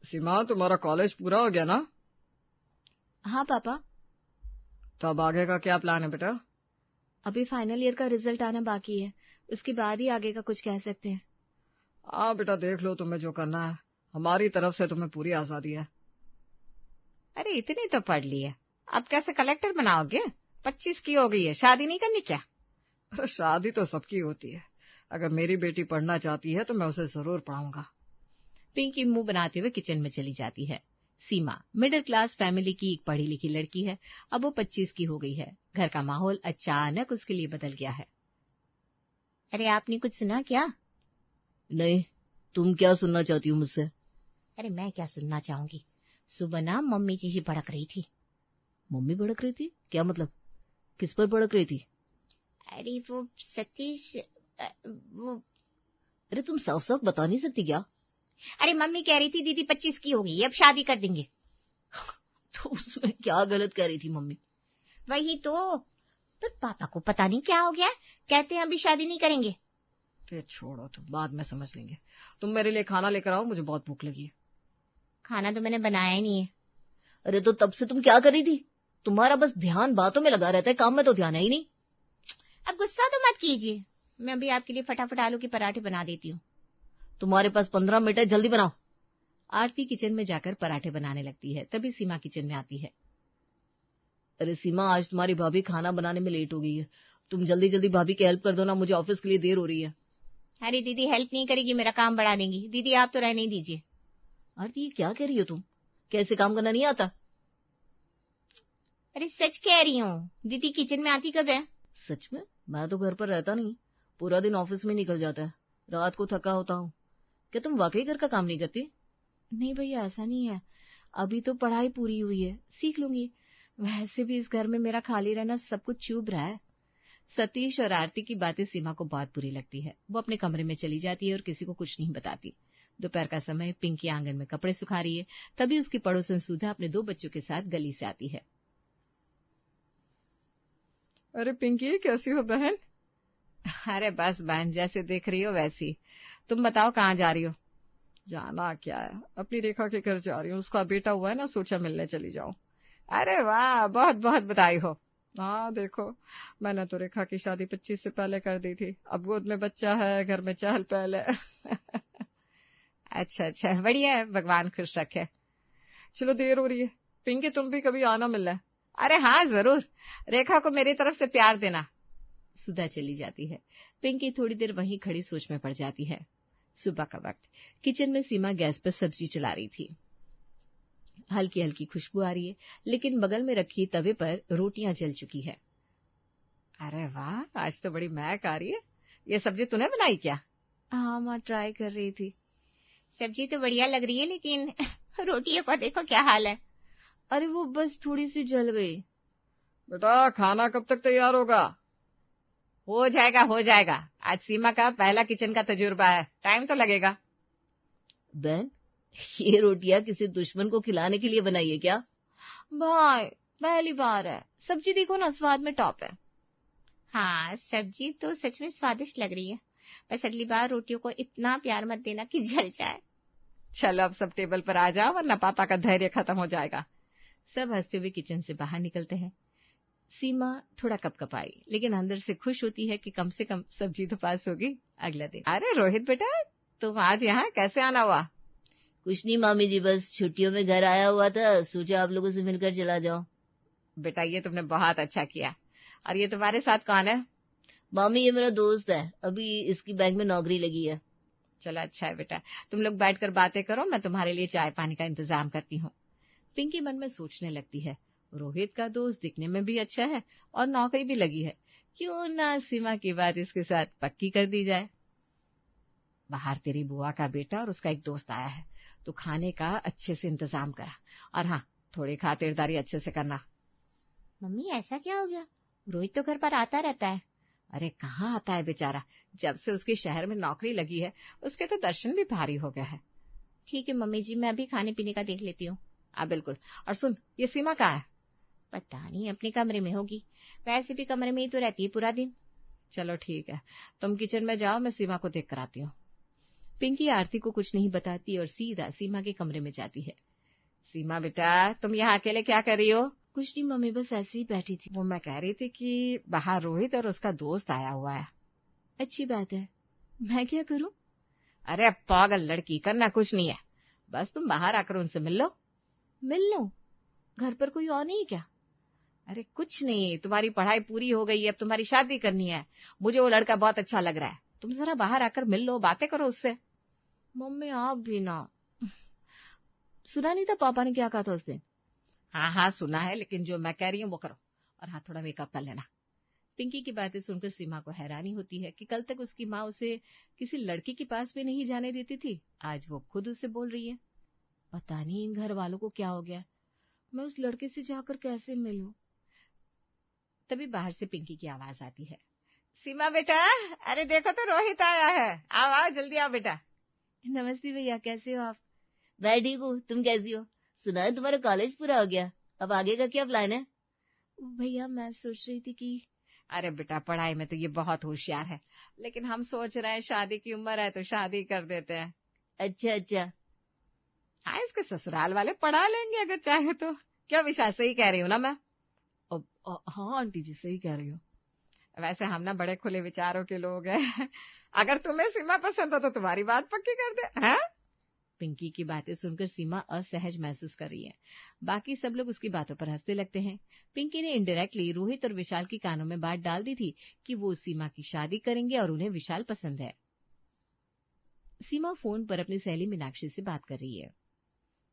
सीमा, तुम्हारा कॉलेज पूरा हो गया ना? हाँ पापा। तो अब आगे का क्या प्लान है बेटा? अभी फाइनल ईयर का रिजल्ट आना बाकी है, उसके बाद ही आगे का कुछ कह सकते हैं। हाँ बेटा, देख लो तुम्हें जो करना है, हमारी तरफ से तुम्हें पूरी आजादी है। अरे इतनी तो पढ़ ली है, अब कैसे कलेक्टर बनाओगे? 25 की हो गई है, शादी नहीं करनी क्या? अरे शादी तो सबकी होती है, अगर मेरी बेटी पढ़ना चाहती है तो मैं उसे जरूर पढ़ाऊंगा। पिंकी मुंह बनाते हुए किचन में चली जाती है। सीमा मिडिल क्लास फैमिली की एक पढ़ी लिखी लड़की है, अब वो 25 की हो गई है। घर का माहौल अचानक उसके लिए बदल गया है। अरे आपने कुछ सुना क्या? नहीं, तुम क्या सुनना चाहती हो मुझसे? अरे मैं क्या सुनना चाहूंगी, सुबह ना मम्मी जी ही भड़क रही थी। मम्मी भड़क रही थी? क्या मतलब, किस पर भड़क रही थी? अरे वो सतीश, वो अरे तुम साफ साफ बता नहीं सकती क्या? अरे मम्मी कह रही थी दीदी 25 की हो गई, अब शादी कर देंगे। तो उसमें क्या गलत कह रही थी मम्मी? वही तो, पर पापा को पता नहीं क्या हो गया, कहते हैं अभी शादी नहीं करेंगे। तो छोड़ो, तुम बाद में समझ लेंगे। तुम मेरे लिए खाना लेकर आओ, मुझे बहुत भूख लगी है। खाना तो मैंने बनाया ही नहीं है। अरे तो तब से तुम क्या कर रही थी? तुम्हारा बस ध्यान बातों में लगा रहता है, काम में तो ध्यान है ही नहीं। अब गुस्सा तो मत कीजिए, मैं अभी आपके लिए फटाफट आलू के पराठे बना देती हूँ। तुम्हारे पास 15 मिनट है, जल्दी बनाओ। आरती किचन में जाकर पराठे बनाने लगती है, तभी सीमा किचन में आती है। अरे सीमा, आज तुम्हारी भाभी खाना बनाने में लेट हो गई है, तुम जल्दी जल्दी भाभी की हेल्प कर दो ना, मुझे ऑफिस के लिए देर हो रही है। अरे दीदी हेल्प नहीं करेगी, मेरा काम बढ़ा देंगी। दीदी आप तो रहने ही दीजिए। आरती ये क्या कह रही हो तुम? कैसे काम करना नहीं आता? अरे सच कह रही हूँ, दीदी किचन में आती कब है? सच में? मैं तो घर पर रहता नहीं, पूरा दिन ऑफिस में निकल जाता है, रात को थका होता हूँ। क्या तुम वाकई घर का काम नहीं करती? नहीं भैया, ऐसा नहीं है, अभी तो पढ़ाई पूरी हुई है, सीख लूंगी। वैसे भी इस घर में मेरा खाली रहना सब कुछ चुभ रहा है। सतीश और आरती की बातें सीमा को बहुत बुरी लगती है। वो अपने कमरे में चली जाती है और किसी को कुछ नहीं बताती। दोपहर का समय, पिंकी आंगन में कपड़े सुखा रही है, तभी उसकी पड़ोसन सुधा अपने 2 बच्चों के साथ गली से आती है। अरे पिंकी, कैसी हो बहन? अरे बस बहन, जैसे देख रही हो वैसी। तुम बताओ कहाँ जा रही हो? जाना क्या है, अपनी रेखा के घर जा रही हूँ, उसका बेटा हुआ है ना, सोचा मिलने चली जाऊं। अरे वाह, बहुत बहुत बधाई हो। हाँ देखो, मैंने तो रेखा की शादी 25 से पहले कर दी थी, अब गोद में बच्चा है, घर में चहल पहल है। अच्छा अच्छा, बढ़िया है, भगवान खुश रखे। चलो देर हो रही है, पिंकी तुम भी कभी आना मिलना। अरे हाँ जरूर, रेखा को मेरी तरफ से प्यार देना। सुधा चली जाती है। पिंकी थोड़ी देर वहीं खड़ी सोच में पड़ जाती है। सुबह का वक्त, किचन में सीमा गैस पर सब्जी चला रही थी। हल्की हल्की खुशबू आ रही है, लेकिन बगल में रखी तवे पर रोटियां जल चुकी है। अरे वाह, आज तो बड़ी महक आ रही है। ये सब्जी तूने बनाई क्या? हाँ माँ, ट्राई कर रही थी। सब्जी तो बढ़िया लग रही है, लेकिन रोटियों का देखो क्या हाल है। अरे वो बस थोड़ी सी जल गई। बेटा खाना कब तक तैयार होगा? हो जाएगा हो जाएगा, आज सीमा का पहला किचन का तजुर्बा है, टाइम तो लगेगा। बहन, ये रोटियां किसी दुश्मन को खिलाने के लिए बनाई है क्या? भाई पहली बार है, सब्जी देखो ना, स्वाद में टॉप है। हाँ सब्जी तो सच में स्वादिष्ट लग रही है, बस अगली बार रोटियों को इतना प्यार मत देना कि जल जाए। चलो अब सब टेबल पर आ जाओ, वरना पापा का धैर्य खत्म हो जाएगा। सब हंसते हुए किचन से बाहर निकलते हैं। सीमा थोड़ा कपकपाई, लेकिन अंदर से खुश होती है कि कम से कम सब्जी तो पास होगी। अगला दिन। अरे रोहित बेटा, तुम आज यहाँ कैसे आना हुआ? कुछ नहीं मामी जी, बस छुट्टियों में घर आया हुआ था, सोचा आप लोगों से मिलकर चला जाओ। बेटा ये तुमने बहुत अच्छा किया। और ये तुम्हारे साथ कौन है? मामी ये मेरा दोस्त है, अभी इसकी बैंक में नौकरी लगी है। चलो अच्छा है बेटा, तुम लोग बैठकर बातें करो, मैं तुम्हारे लिए चाय पानी का इंतजाम करती हूँ। पिंकी मन में सोचने लगती है, रोहित का दोस्त दिखने में भी अच्छा है और नौकरी भी लगी है, क्यों ना सीमा की बात इसके साथ पक्की कर दी जाए। बाहर तेरी बुआ का बेटा और उसका एक दोस्त आया है, तो खाने का अच्छे से इंतजाम करा, और हाँ थोड़ी खातिरदारी अच्छे से करना। मम्मी ऐसा क्या हो गया? रोहित तो घर पर आता रहता है। अरे कहाँ आता है बेचारा, जब से उसके शहर में नौकरी लगी है उसके तो दर्शन भी भारी हो गया है। ठीक है मम्मी जी, मैं अभी खाने पीने का देख लेती हूँ। बिल्कुल। और सुन, ये सीमा कहाँ है? पता नहीं, अपने कमरे में होगी, वैसे भी कमरे में ही तो रहती है पूरा दिन। चलो ठीक है, तुम किचन में जाओ, मैं सीमा को देख कर आती हूँ। पिंकी आरती को कुछ नहीं बताती और सीधा सीमा के कमरे में जाती है। सीमा बेटा, तुम यहाँ अकेले क्या कर रही हो? कुछ नहीं मम्मी, बस ऐसे ही बैठी थी। वो मैं कह रही थी कि बाहर रोहित और उसका दोस्त आया हुआ है। अच्छी बात है, मैं क्या करूं? अरे पागल लड़की, करना कुछ नहीं है, बस तुम बाहर आकर उनसे मिल लो। मिल लो? घर पर कोई और नहीं क्या? अरे कुछ नहीं, तुम्हारी पढ़ाई पूरी हो गई है, अब तुम्हारी शादी करनी है। मुझे वो लड़का बहुत अच्छा लग रहा है, तुम जरा बाहर आकर मिल लो, बातें करो उससे। मम्मी आप भी ना। सुना नहीं था पापा ने क्या कहा था उस दिन? हाँ सुना है, लेकिन जो मैं कह रही हूँ वो करो, और हाँ थोड़ा मेकअप कर लेना। पिंकी की बातें सुनकर सीमा को हैरानी होती है कि कल तक उसकी माँ उसे किसी लड़की के पास भी नहीं जाने देती थी, आज वो खुद उसे बोल रही है। पता नहीं इन घर वालों को क्या हो गया, मैं उस लड़के से जाकर कैसे मिलूं? तभी बाहर से पिंकी की आवाज आती है। सीमा बेटा, अरे देखो तो रोहित आया है, आओ आओ जल्दी आओ बेटा। नमस्ते भैया, कैसे हो आप? मैं ठीक हूँ, तुम कैसी हो? सुना है तुम्हारा कॉलेज पूरा हो गया, अब आगे का क्या प्लान है? भैया मैं सोच रही थी कि अरे बेटा, पढ़ाई में तो ये बहुत होशियार है, लेकिन हम सोच रहे हैं शादी की उम्र है तो शादी कर देते हैं। अच्छा। हाँ, इसके ससुराल वाले पढ़ा लेंगे अगर चाहे तो। क्या विशाल, सही कह रही हूँ ना मैं? हाँ आंटी जी सही कह रही हो। वैसे हम ना बड़े खुले विचारों के लोग हैं। अगर तुम्हें सीमा पसंद हो तो तुम्हारी बात पक्की कर दे। हैं? पिंकी की बातें सुनकर सीमा असहज महसूस कर रही है। बाकी सब लोग उसकी बातों पर हंसने लगते हैं। पिंकी ने इनडायरेक्टली रोहित और विशाल की कानों में बात डाल दी थी कि वो सीमा की शादी करेंगे और उन्हें विशाल पसंद है। सीमा फोन पर अपनी सहेली मीनाक्षी से बात कर रही है।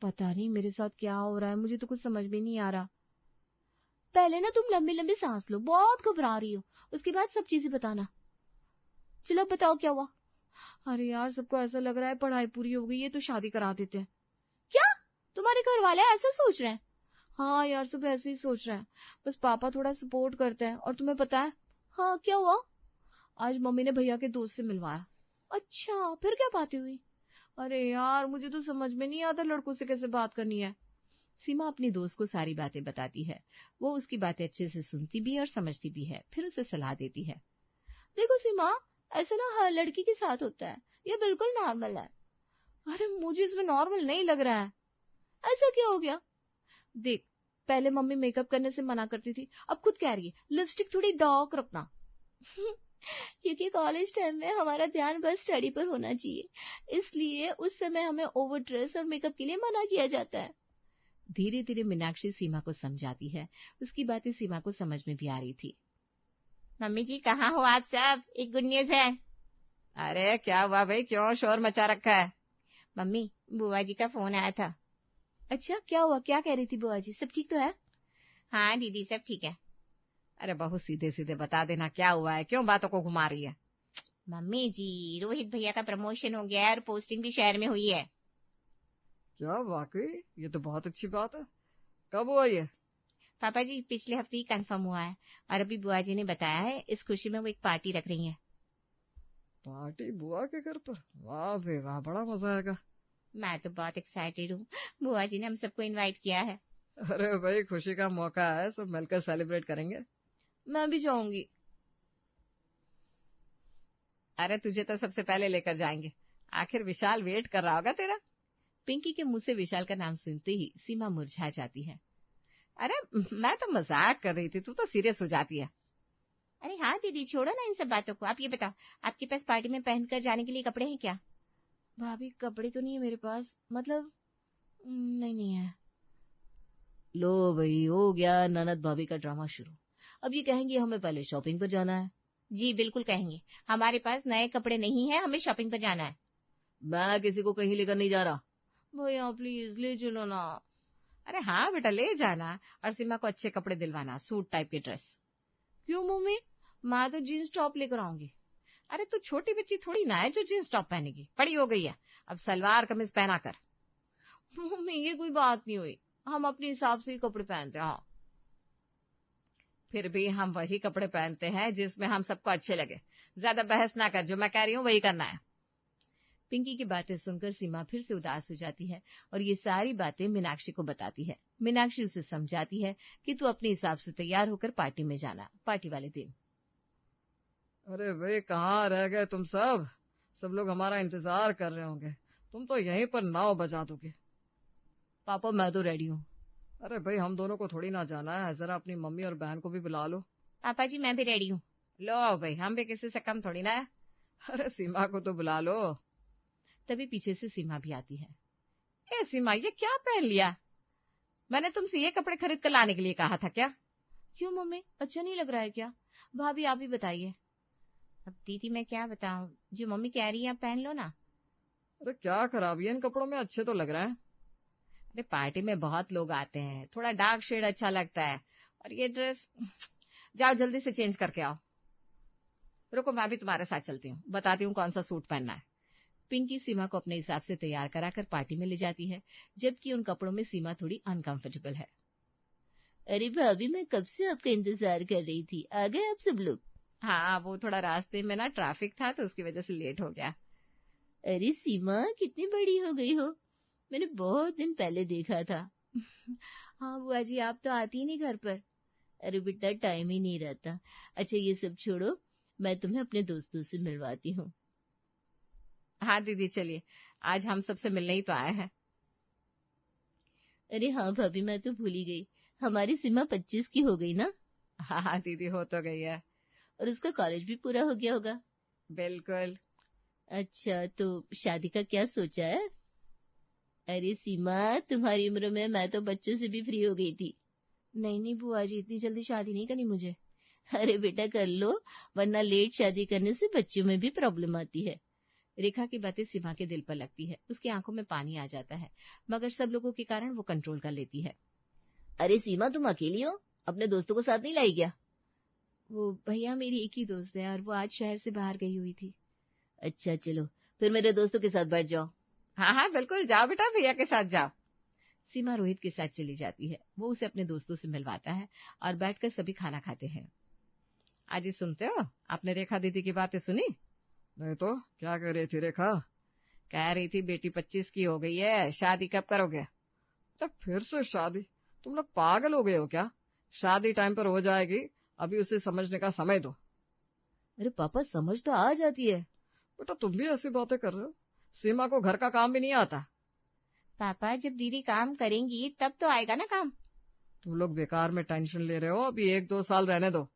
पता नहीं मेरे साथ क्या हो रहा है, मुझे तो कुछ समझ में नहीं आ रहा। पहले ना तुम लंबी लंबी सांस लो, बहुत घबरा रही हो, उसके बाद सब चीजें बताना। चलो बताओ क्या हुआ? अरे यार, सबको ऐसा लग रहा है पढ़ाई पूरी हो गई है तो शादी करा देते हैं। क्या तुम्हारे घर वाले ऐसा सोच रहे हैं? हाँ यार, सब ऐसे ही सोच रहे हैं, बस पापा थोड़ा सपोर्ट करते हैं। और तुम्हें पता है? हाँ क्या हुआ? आज मम्मी ने भैया के दोस्त से मिलवाया। अच्छा, फिर क्या बातें हुई? अरे यार, मुझे तो समझ में नहीं आता लड़कों से कैसे बात करनी है। सीमा अपनी दोस्त को सारी बातें बताती है। वो उसकी बातें अच्छे से सुनती भी है और समझती भी है, फिर उसे सलाह देती है। देखो सीमा, ऐसा ना हर लड़की के साथ होता है, ये बिल्कुल नॉर्मल है। अरे मुझे इसमें नॉर्मल नहीं लग रहा है। ऐसा क्या हो गया? देख, पहले मम्मी मेकअप करने से मना करती थी, अब खुद कह रही है लिपस्टिक थोड़ी डार्क रखना। क्योंकि कॉलेज टाइम में हमारा ध्यान बस स्टडी पर होना चाहिए, इसलिए उस समय हमें ओवर ड्रेस और मेकअप के लिए मना किया जाता है। धीरे धीरे मीनाक्षी सीमा को समझाती है। उसकी बातें सीमा को समझ में भी आ रही थी। मम्मी जी कहाँ हो आप सब? एक गुड न्यूज है। अरे क्या हुआ भाई, क्यों शोर मचा रखा है? मम्मी, बुआ जी का फोन आया था। अच्छा क्या हुआ, क्या कह रही थी बुआ जी? सब ठीक तो है? हाँ दीदी सब ठीक है। अरे बहुत सीधे सीधे बता देना क्या हुआ है, क्यों बातों को घुमा रही है? मम्मी जी, रोहित भैया का प्रमोशन हो गया है और पोस्टिंग भी शहर में हुई है। क्या वाकई? ये तो बहुत अच्छी बात है। कब हुआ ये? पापा जी पिछले हफ्ते ही कंफर्म हुआ है, और अभी बुआ जी ने बताया है इस खुशी में वो एक पार्टी रख रही है। पार्टी बुआ के घर पर? वाह बे वाह, बड़ा मजा आएगा। मैं तो बहुत एक्साइटेड हूँ, बुआ जी ने हम सबको इनवाइट किया है। अरे भाई, खुशी का मौका है, सब मिलकर सेलिब्रेट करेंगे। मैं भी जाऊंगी। अरे तुझे तो सबसे पहले लेकर जाएंगे, आखिर विशाल वेट कर रहा होगा तेरा। पिंकी के मुंह से विशाल का नाम सुनते ही सीमा मुरझा जाती है। अरे मैं तो मजाक कर रही थी, तू तो सीरियस हो जाती है। अरे हाँ दीदी, छोड़ो ना इन सब बातों को। आप ये बताओ, आपके पास पार्टी में पहनकर जाने के लिए कपड़े हैं क्या? भाभी कपड़े तो नहीं है मेरे पास, मतलब नहीं है। लो भाई, हो गया ननद भाभी का ड्रामा शुरू। अब ये कहेंगे हमें पहले शॉपिंग पर जाना है। जी बिल्कुल कहेंगे, हमारे पास नए कपड़े नहीं है, हमें शॉपिंग पर जाना है। मैं किसी को कहीं लेकर नहीं जा रहा। भैया प्लीज ले चलो ना। अरे हाँ बेटा, ले जाना, और सीमा को अच्छे कपड़े दिलवाना, सूट टाइप की ड्रेस। क्यों मम्मी, मैं तो जीन्स टॉप लेकर आऊंगी। अरे तू छोटी बच्ची थोड़ी ना है जो जीन्स टॉप पहनेगी, बड़ी हो गई है, अब सलवार कमीज पहना कर। मम्मी ये कोई बात नहीं हुई, हम अपने हिसाब से ही कपड़े पहनते हैं। हाँ, फिर भी हम वही कपड़े पहनते हैं जिसमें हम सबको अच्छे लगे। ज्यादा बहस ना कर, जो मैं कह रही हूँ वही करना है। पिंकी की बातें सुनकर सीमा फिर से उदास हो जाती है और ये सारी बातें मीनाक्षी को बताती है। मीनाक्षी उसे समझाती है कि तू अपने हिसाब से तैयार होकर पार्टी में जाना, पार्टी वाले दिन। अरे भाई कहाँ रह गए तुम सब? सब लोग हमारा इंतजार कर रहे होंगे, तुम तो यहीं पर नाव बजा दोगे। पापा मैं तो रेडी हूँ। अरे भाई, हम दोनों को थोड़ी ना जाना है, जरा अपनी मम्मी और बहन को भी बुला लो। पापा जी मैं भी रेडी हूँ। लो भाई, हम भी किसी से कम थोड़ी ना है। अरे सीमा को तो बुला लो। तभी पीछे से सीमा भी आती है। ए सीमा, ये क्या पहन लिया? मैंने तुमसे ये कपड़े खरीद कर लाने के लिए कहा था क्या? क्यों मम्मी, अच्छा नहीं लग रहा है क्या? भाभी आप ही बताइए। अब दीदी मैं क्या बताऊं, जो मम्मी कह रही है आप पहन लो ना। अरे क्या खराबी है इन कपड़ों में, अच्छे तो लग रहे हैं। अरे पार्टी में बहुत लोग आते हैं, थोड़ा डार्क शेड अच्छा लगता है, और ये ड्रेस, जाओ जल्दी से चेंज करके आओ। रुको मैं भी तुम्हारे साथ चलती हूँ, बताती हूँ कौन सा सूट पहनना है। पिंकी सीमा को अपने हिसाब से तैयार कराकर पार्टी में ले जाती है, जबकि उन कपड़ों में सीमा थोड़ी अनकंफर्टेबल है। अरे भाभी, मैं कब से आपका इंतजार कर रही थी, आ गए आप सब लोग? हाँ, वो थोड़ा रास्ते में ना ट्रैफिक था तो उसकी वजह से लेट हो गया। अरे सीमा, कितनी बड़ी हो गई हो, मैंने बहुत दिन पहले देखा था। हाँ बुआ जी, आप तो आती ही नहीं घर पर। अरे बेटा, टाइम ही नहीं रहता। अच्छा ये सब छोड़ो, मैं तुम्हें अपने दोस्तों से मिलवाती हूँ। हाँ दीदी चलिए, आज हम सबसे मिलने ही तो आए हैं। अरे हाँ भाभी, मैं तो भूल ही गई, हमारी सीमा 25 की हो गई ना? हाँ दीदी हो तो गई है। और उसका कॉलेज भी पूरा हो गया होगा। बिल्कुल। अच्छा, तो शादी का क्या सोचा है? अरे सीमा, तुम्हारी उम्र में मैं तो बच्चों से भी फ्री हो गई थी। नहीं नहीं बुआ जी, इतनी जल्दी शादी नहीं करनी मुझे। अरे बेटा कर लो, वरना लेट शादी करने से बच्चों में भी प्रॉब्लम आती है। रेखा की बातें सीमा के दिल पर लगती है, उसकी आंखों में पानी आ जाता है, मगर सब लोगों के कारण वो कंट्रोल कर लेती है। अरे सीमा, तुम अकेली हो, अपने दोस्तों को साथ नहीं लाई क्या? वो भैया मेरी एक ही दोस्त है और वो आज शहर से बाहर गई हुई थी। अच्छा चलो, फिर मेरे दोस्तों के साथ बैठ जाओ। हाँ हाँ बिल्कुल, जाओ बेटा, भैया के साथ जाओ। सीमा रोहित के साथ चली जाती है, वो उसे अपने दोस्तों से मिलवाता है और बैठकर सभी खाना खाते हैं। आज ही सुनते हो, आपने रेखा दीदी की बातें सुनी? नहीं तो क्या कह रही थी रेखा? कह रही थी बेटी 25 की हो गई है, शादी कब करोगे? तो फिर से शादी? तुम लोग पागल हो गए हो क्या? शादी टाइम पर हो जाएगी, अभी उसे समझने का समय दो। अरे पापा, समझ तो आ जाती है। बेटा तुम भी ऐसी बातें कर रहे हो, सीमा को घर का काम भी नहीं आता। पापा जब दीदी काम करेंगी तब तो आएगा ना काम। तुम लोग बेकार में टेंशन ले रहे हो, अभी 1-2 साल रहने दो।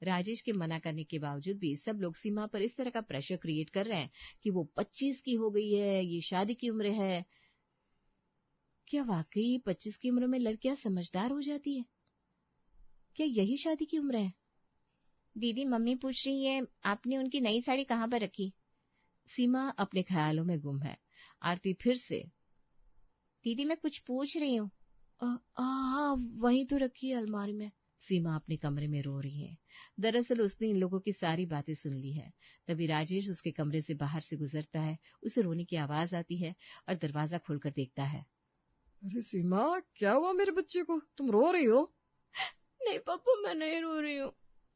राजेश के मना करने के बावजूद भी सब लोग सीमा पर इस तरह का प्रेशर क्रिएट कर रहे हैं कि वो 25 की हो गई है, ये शादी की उम्र है। क्या वाकई 25 की उम्र में लड़कियां समझदार हो जाती है? क्या यही शादी की उम्र है? दीदी मम्मी पूछ रही है आपने उनकी नई साड़ी कहाँ पर रखी? सीमा अपने ख्यालों में गुम है। आरती फिर से, दीदी मैं कुछ पूछ रही हूँ। हाँ, वहीं तो रखी है अलमारी में। सीमा अपने कमरे में रो रही है। दरअसल उसने इन लोगों की सारी बातें सुन ली है। तभी राजेश उसके कमरे से बाहर से गुजरता है, उसे रोने की आवाज आती है और दरवाजा खोलकर देखता है। अरे सीमा, क्या हुआ मेरे बच्चे को, तुम रो रही हो? नहीं पापा, मैं नहीं रो रही हूँ।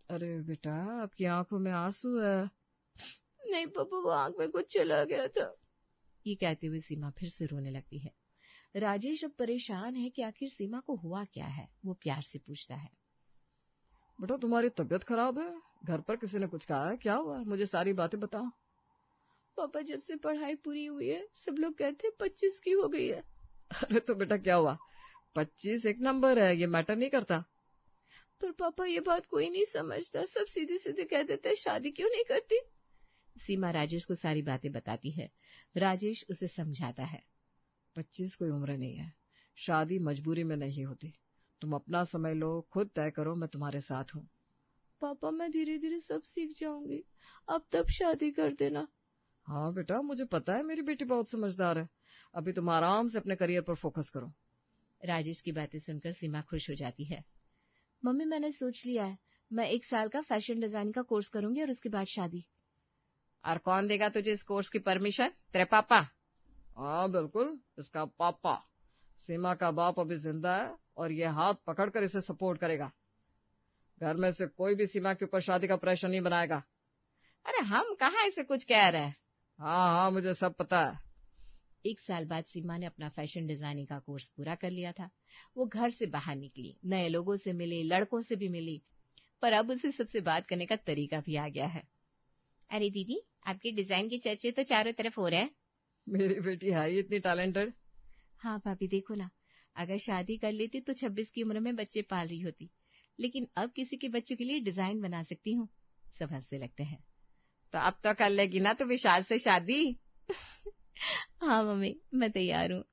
अरे बेटा, आपकी आंखों में आंसू है। नहीं पापा, वो आंख में कुछ चला गया था। ये कहते हुए सीमा फिर से रोने लगती है। राजेश अब परेशान है कि आखिर सीमा को हुआ क्या है। वो प्यार से पूछता है, बेटा तुम्हारी तबीयत खराब है, घर पर किसी ने कुछ कहा है, क्या हुआ, मुझे सारी बातें बताओ। पापा जब से पढ़ाई पूरी हुई है, सब लोग कहते हैं 25 की हो गई है। अरे तो बेटा क्या हुआ, 25 एक नंबर है, ये मैटर नहीं करता। पर पापा ये बात कोई नहीं समझता, सब सीधे सीधे कह देते हैं शादी क्यों नहीं करती। सीमा राजेश को सारी बातें बताती है। राजेश उसे समझाता है, 25 कोई उम्र नहीं है, शादी मजबूरी में नहीं होती। तुम अपना समय लो, खुद तय करो, मैं तुम्हारे साथ हूँ। पापा मैं धीरे धीरे सब सीख जाऊंगी, अब तब शादी कर देना। हाँ बेटा, मुझे पता है मेरी बेटी बहुत समझदार है, अभी तुम आराम से अपने करियर पर फोकस करो। राजेश की बातें सुनकर सीमा खुश हो जाती है। मम्मी मैंने सोच लिया है, मैं 1 साल का फैशन डिजाइनिंग का कोर्स करूंगी और उसके बाद शादी। और कौन देगा तुझे इस कोर्स की परमिशन? तेरे पापा? हाँ बिल्कुल, इसका पापा। सीमा का बाप अभी जिंदा है और ये हाथ पकड़कर इसे सपोर्ट करेगा। घर में से कोई भी सीमा के ऊपर शादी का प्रेशर नहीं बनाएगा। अरे हम कहाँ ऐसे कुछ कह रहे हैं। हाँ हाँ, मुझे सब पता है। 1 साल बाद सीमा ने अपना फैशन डिजाइनिंग का कोर्स पूरा कर लिया था। वो घर से बाहर निकली, नए लोगों से मिली, लड़कों से भी मिली, पर अब उसे सबसे बात करने का तरीका भी आ गया है। अरे दीदी, आपकी डिजाइन की चर्चे तो चारों तरफ हो रहे हैं। मेरी बेटी है ही इतनी टैलेंटेड। हाँ भाभी, देखो ना, अगर शादी कर लेती तो 26 की उम्र में बच्चे पाल रही होती, लेकिन अब किसी के बच्चों के लिए डिजाइन बना सकती हूँ। सब हंसने लगते हैं। तो अब तो कर लेगी ना तो विशाल से शादी? हाँ मम्मी, मैं तैयार हूँ।